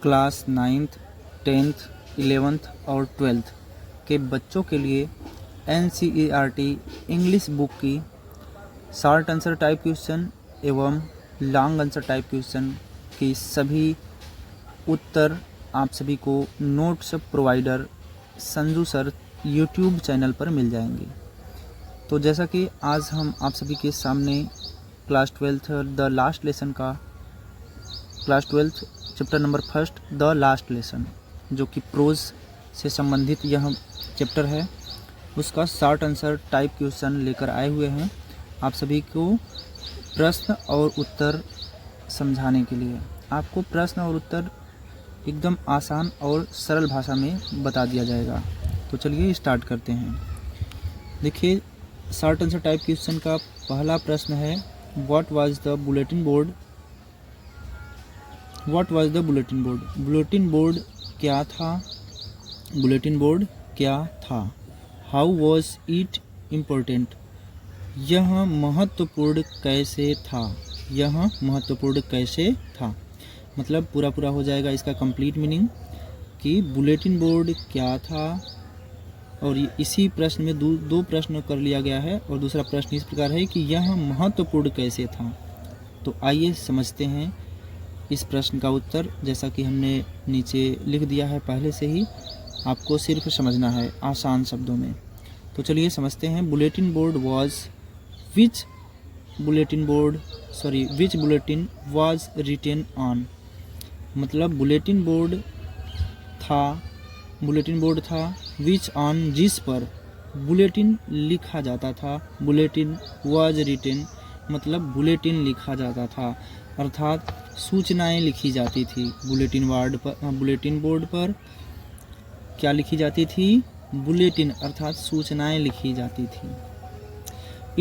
Class 9th 10th 11th और 12th के बच्चों के लिए NCERT इंग्लिश बुक की शॉर्ट आंसर टाइप क्वेश्चन एवं लॉन्ग आंसर टाइप क्वेश्चन की सभी उत्तर आप सभी को notes provider Sanju sir YouTube channel पर मिल जाएंगे। तो जैसा कि आज हम आप सभी के सामने class 12th the last lesson का class 12th chapter number 1 the last lesson जो कि प्रोज से संबंधित यह चैप्टर है, उसका शॉर्ट आंसर टाइप क्वेश्चन लेकर आए हुए हैं आप सभी को प्रश्न और उत्तर समझाने के लिए। आपको प्रश्न और उत्तर एकदम आसान और सरल भाषा में बता दिया जाएगा। तो चलिए स्टार्ट करते हैं। देखिए, शॉर्ट आंसर टाइप क्वेश्चन का पहला प्रश्न है, what was the bulletin board? What was the bulletin board? Bulletin board क्या था? बुलेटिन बोर्ड क्या था? How was it important? यह महत्वपूर्ण कैसे था? यह महत्वपूर्ण कैसे था? मतलब पूरा हो जाएगा इसका कंप्लीट मीनिंग कि बुलेटिन बोर्ड क्या था। और इसी प्रश्न में दो प्रश्न कर लिया गया है और दूसरा प्रश्न इस प्रकार है कि यह महत्वपूर्ण कैसे था। तो आइए समझते हैं इस प्रश्न का उत्तर। जैसा कि हमने नीचे लिख दिया है पहले से ही, आपको सिर्फ समझना है आसान शब्दों में। तो चलिए समझते हैं। Bulletin board was which bulletin was written on? मतलब बुलेटिन बोर्ड था विच ऑन जिस पर बुलेटिन लिखा जाता था। बुलेटिन वाज रिटेन मतलब बुलेटिन लिखा जाता था, अर्थात सूचनाएं लिखी जाती थी। बुलेटिन बोर्ड पर क्या लिखी जाती थी? बुलेटिन अर्थात सूचनाएं लिखी जाती थी।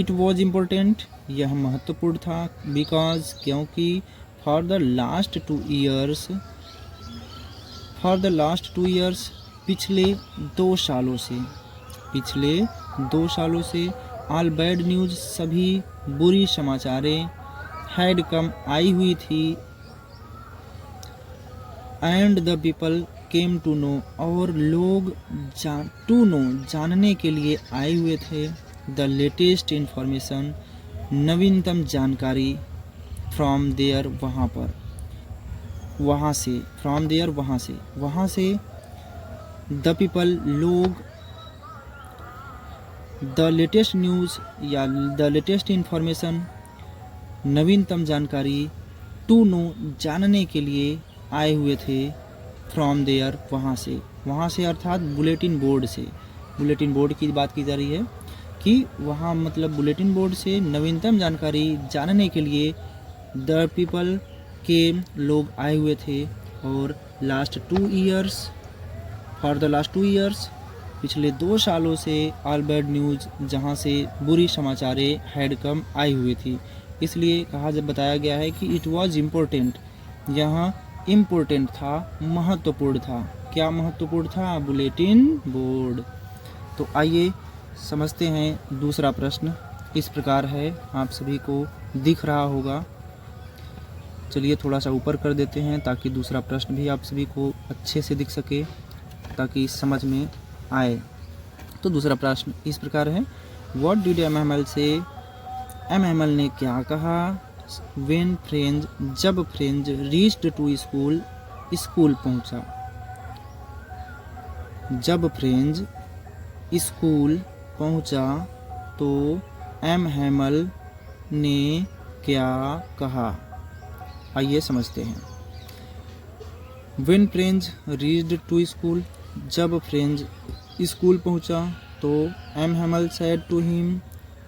इट वॉज इम्पोर्टेंट यह महत्वपूर्ण था, बिकॉज क्योंकि फॉर द लास्ट 2 ईयर्स पिछले 2 सालों से ऑल बैड न्यूज़ सभी बुरी समाचारें हैड कम आई हुई थी, and the people came to know और लोग जानने के लिए आए हुए थे, द लेटेस्ट इंफॉर्मेशन नवीनतम जानकारी, फ्रॉम देयर वहाँ से द पीपल लोग, द लेटेस्ट न्यूज़ या द लेटेस्ट इंफॉर्मेशन नवीनतम जानकारी, टू नो जानने के लिए आए हुए थे, फ्रॉम देयर वहाँ से अर्थात बुलेटिन बोर्ड की बात की जा रही है कि वहाँ मतलब बुलेटिन बोर्ड से नवीनतम जानकारी जानने के लिए द पीपल के लोग आए हुए थे। और फॉर द लास्ट 2 ईयर्स पिछले 2 सालों से ऑल बैड न्यूज़ जहाँ से बुरी समाचारें हैड कम आई हुई थी, इसलिए बताया गया है कि इट वाज इम्पोर्टेंट यहाँ इम्पोर्टेंट था, महत्वपूर्ण था। क्या महत्वपूर्ण था? Bulletin board. तो आइए समझते हैं दूसरा प्रश्न। इस प्रकार है, आप सभी को दिख रहा होगा। चलिए थोड़ा सा ऊपर कर देते हैं ताकि दूसरा प्रश्न भी आप सभी को अच्छे से दिख सके, ताकि समझ में आए। तो दूसरा प्रश्न इस प्रकार है, व्हाट डिड एमएमएल से? एमएमएल ने क्या कहा? व्हेन फ्रेंज जब फ्रेंज रीच्ड टू स्कूल पहुंचा। जब फ्रेंज स्कूल पहुंचा तो एमएमएल ने क्या कहा? आइए समझते हैं। When Franz reached to school जब फ्रेंज स्कूल पहुंचा तो M Hamel said to him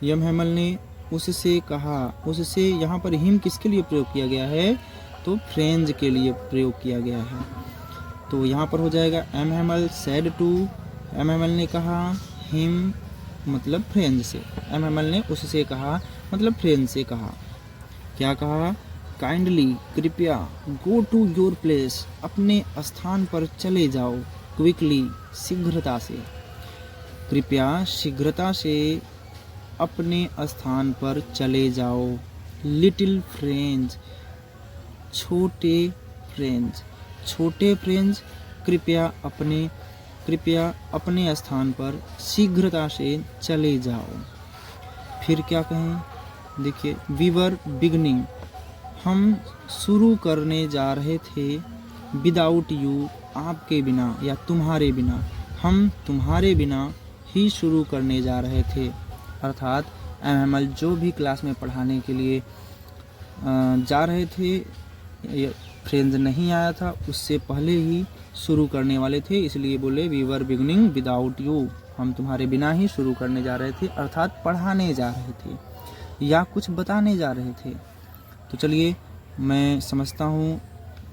M Hamel ने उससे कहा। उससे यहाँ पर हिम किसके लिए प्रयोग किया गया है? तो फ्रेंज के लिए प्रयोग किया गया है। तो यहाँ पर हो जाएगा एमएमएल सेड टू, एमएमएल ने कहा, हिम मतलब फ्रेंज से, एमएमएल ने उससे कहा मतलब फ्रेंज से कहा। क्या कहा? काइंडली कृपया, गो टू योर प्लेस अपने स्थान पर चले जाओ, क्विकली शीघ्रता से, कृपया शीघ्रता से अपने स्थान पर चले जाओ। लिटिल फ्रेंज छोटे फ्रेंज, छोटे फ्रेंच कृपया अपने स्थान पर शीघ्रता से चले जाओ। फिर क्या कहें, देखिए, वी वर बिगनिंग, हम शुरू करने जा रहे थे, विदाउट यू, आपके बिना या तुम्हारे बिना, हम तुम्हारे बिना ही शुरू करने जा रहे थे। अर्थात एमएमएल जो भी क्लास में पढ़ाने के लिए जा रहे थे, फ्रेंड्स नहीं आया था, उससे पहले ही शुरू करने वाले थे, इसलिए बोले we were beginning without you, हम तुम्हारे बिना ही शुरू करने जा रहे थे, अर्थात पढ़ाने जा रहे थे या कुछ बताने जा रहे थे। तो चलिए, मैं समझता हूँ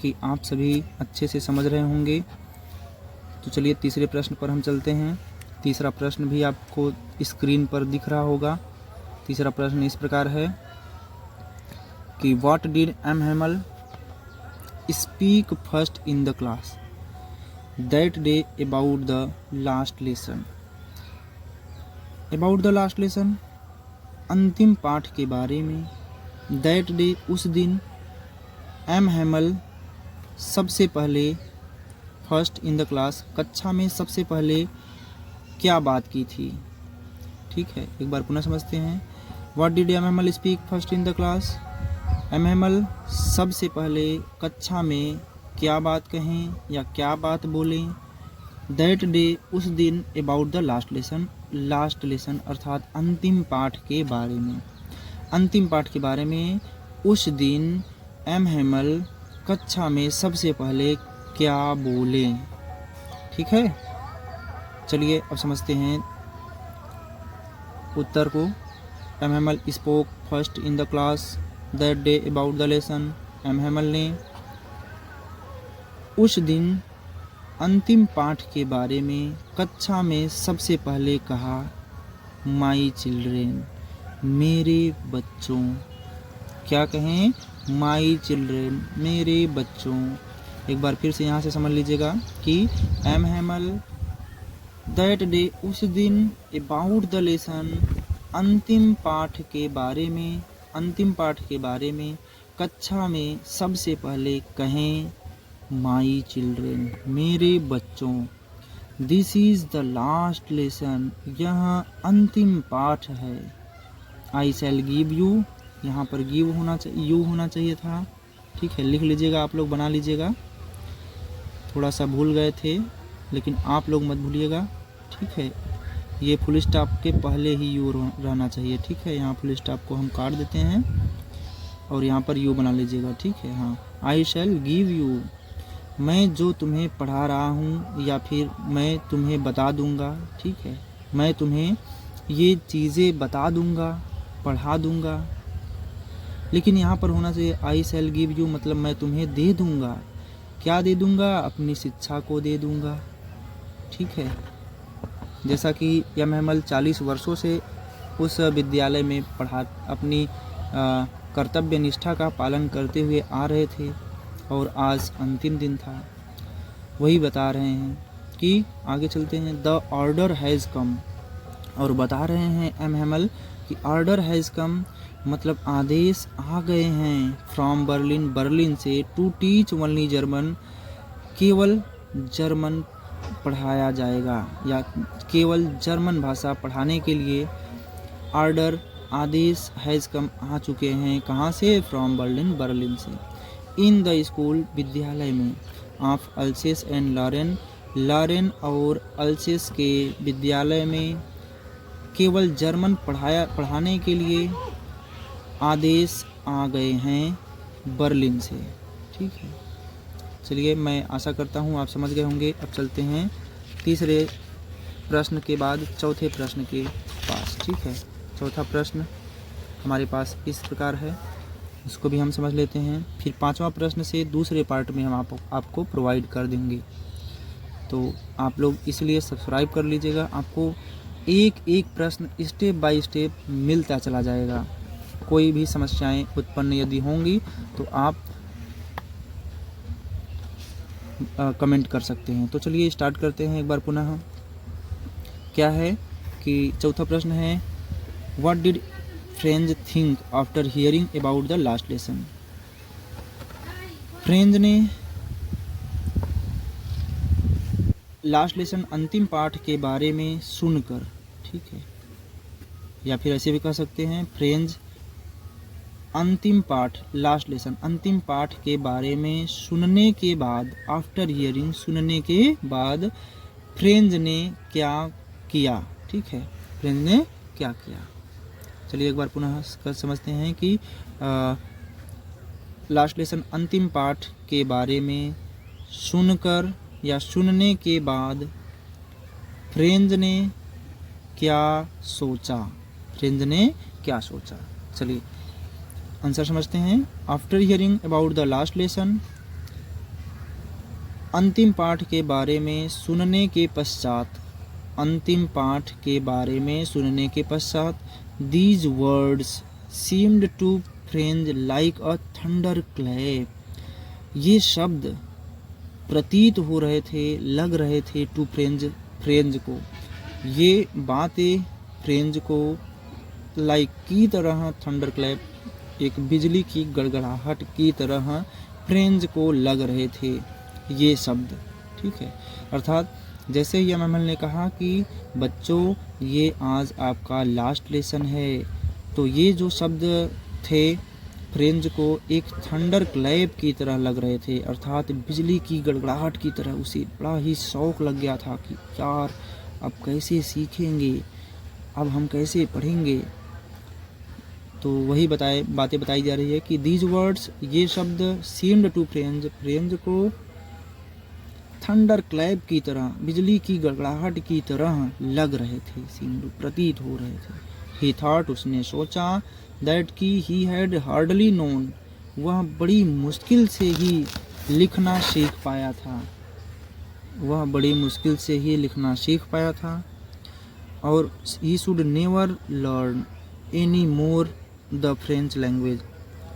कि आप सभी अच्छे से समझ रहे होंगे। तो चलिए तीसरे प्रश्न पर हम चलते हैं। तीसरा प्रश्न भी आपको स्क्रीन पर दिख रहा होगा। तीसरा प्रश्न इस प्रकार है कि what did M Hamel speak first in the class that day about the last lesson. About the last lesson, अंतिम पाठ के बारे में। दैट डे, उस दिन। एम हेमल, सबसे पहले। फर्स्ट इन द क्लास, कक्षा में सबसे पहले क्या बात की थी। ठीक है, एक बार पुनः समझते हैं। What did M Hamel speak first in the class. M Hamel सबसे पहले कक्षा में क्या बात कहें या क्या बात बोलें। दैट डे, उस दिन। About the last lesson, last lesson अर्थात अंतिम पाठ के बारे में। अंतिम पाठ के बारे में उस दिन एम हेमल कक्षा में सबसे पहले क्या बोले। ठीक है, चलिए अब समझते हैं उत्तर को। M Hamel spoke first in the class that day about the lesson. M Hamel ने उस दिन अंतिम पाठ के बारे में कक्षा में सबसे पहले कहा। माई चिल्ड्रेन, मेरे बच्चों। क्या कहें, माई चिल्ड्रेन, मेरे बच्चों। एक बार फिर से यहाँ से समझ लीजिएगा कि एम हेमल दैट डे, उस दिन। अबाउट द लेसन, अंतिम पाठ के बारे में। अंतिम पाठ के बारे में कक्षा में सबसे पहले कहें। माई चिल्ड्रेन, मेरे बच्चों। This is the last lesson, यह अंतिम पाठ है। आई शैल गिव यू, यहाँ पर गिव होना चाहिए, यू होना चाहिए था। ठीक है, लिख लीजिएगा, आप लोग बना लीजिएगा। थोड़ा सा भूल गए थे, लेकिन आप लोग मत भूलिएगा। ठीक है, ये फुल स्टॉप के पहले ही यू रहना चाहिए। ठीक है, यहाँ फुल स्टॉप को हम काट देते हैं और यहाँ पर यू बना लीजिएगा। ठीक है, हाँ। आई शैल गिव यू, मैं जो तुम्हें पढ़ा रहा हूँ या फिर मैं तुम्हें बता दूँगा। ठीक है, मैं तुम्हें ये चीज़ें बता दूँगा, पढ़ा दूँगा। लेकिन यहाँ पर होना चाहिए आई शैल गिव यू, मतलब मैं तुम्हें दे दूँगा। क्या दे दूँगा, अपनी शिक्षा को दे दूँगा। ठीक है, जैसा कि एम हेमल 40 वर्षों से उस विद्यालय में अपनी कर्तव्य निष्ठा का पालन करते हुए आ रहे थे और आज अंतिम दिन था, वही बता रहे हैं कि आगे चलते हैं। द ऑर्डर हैज़ कम, और बता रहे हैं एम हेमल कि ऑर्डर हैज़ कम मतलब आदेश आ गए हैं। फ्रॉम बर्लिन, बर्लिन से। टू टीच ओनली जर्मन, केवल जर्मन पढ़ाया जाएगा या केवल जर्मन भाषा पढ़ाने के लिए ऑर्डर, आदेश हैज़ कम आ चुके हैं। कहाँ से, फ्रॉम बर्लिन, बर्लिन से। इन द स्कूल, विद्यालय में। Of Alsace and Lorraine, Lorraine और अल्सेस के विद्यालय में केवल जर्मन पढ़ाने के लिए आदेश आ गए हैं बर्लिन से। ठीक है, चलिए, मैं आशा करता हूँ आप समझ गए होंगे। अब चलते हैं तीसरे प्रश्न के बाद चौथे प्रश्न के पास। ठीक है, चौथा प्रश्न हमारे पास इस प्रकार है, इसको भी हम समझ लेते हैं। फिर पांचवा प्रश्न से दूसरे पार्ट में हम आपको प्रोवाइड कर देंगे, तो आप लोग इसलिए सब्सक्राइब कर लीजिएगा। आपको एक एक प्रश्न स्टेप बाय स्टेप मिलता चला जाएगा। कोई भी समस्याएं उत्पन्न यदि होंगी तो आप कमेंट कर सकते हैं। तो चलिए स्टार्ट करते हैं एक बार पुनः। क्या है कि चौथा प्रश्न है, what did French think after hearing about the last lesson. French ने लास्ट लेसन अंतिम पाठ के बारे में सुनकर, ठीक है, या फिर ऐसे भी कह सकते हैं फ्रेंच अंतिम पाठ, लास्ट लेसन अंतिम पाठ के बारे में सुनने के बाद, आफ्टर हियरिंग सुनने के बाद फ्रेंच ने क्या किया, ठीक है, फ्रेंच ने क्या किया। चलिए एक बार पुनः समझते हैं कि लास्ट लेसन अंतिम पाठ के बारे में सुनकर या सुनने के बाद फ्रेंच ने क्या सोचा, फ्रेंच ने क्या सोचा। चलिए आंसर समझते हैं। After hearing about the last lesson, अंतिम पाठ के बारे में सुनने के पश्चात, अंतिम पाठ के बारे में सुनने के पश्चात, these words seemed to Franz like a thunder clap, ये शब्द प्रतीत हो रहे थे, लग रहे थे टू फ्रेंच को, ये बातें फ्रेंच को लाइक की तरह, थंडर क्लैप एक बिजली की गड़गड़ाहट की तरह फ्रेंच को लग रहे थे ये शब्द, ठीक है। अर्थात जैसे ही एमएमएल ने कहा कि बच्चों ये आज आपका लास्ट लेसन है, तो ये जो शब्द थे फ्रेंच को एक थंडर क्लैप की तरह लग रहे थे, अर्थात बिजली की गड़गड़ाहट की तरह। उसे बड़ा ही शौक लग गया था कि यार अब कैसे सीखेंगे, अब हम कैसे पढ़ेंगे। तो वही बातें बताई जा रही है कि दीज वर्ड्स, ये शब्द सीम्ड टू फ्रेंच को थंडर क्लैप की तरह, बिजली की गड़गड़ाहट की तरह लग रहे थे, सीम्ड प्रतीत हो रहे थे। ही थॉट, उसने सोचा, दैट कि ही हैड हार्डली नोन, वह बड़ी मुश्किल से ही लिखना सीख पाया था, वह बड़ी मुश्किल से ही लिखना सीख पाया था। और he should never learn any more the French language,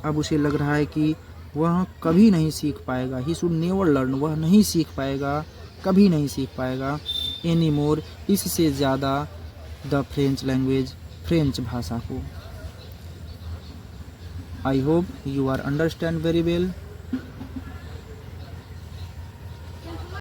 अब उसे लग रहा है कि वह कभी नहीं सीख पाएगा, ही शुड नेवर लर्न, वह नहीं सीख पाएगा, कभी नहीं सीख पाएगा, एनी मोर, इससे ज़्यादा, द फ्रेंच लैंग्वेज, फ्रेंच भाषा को। I hope you are understand very well.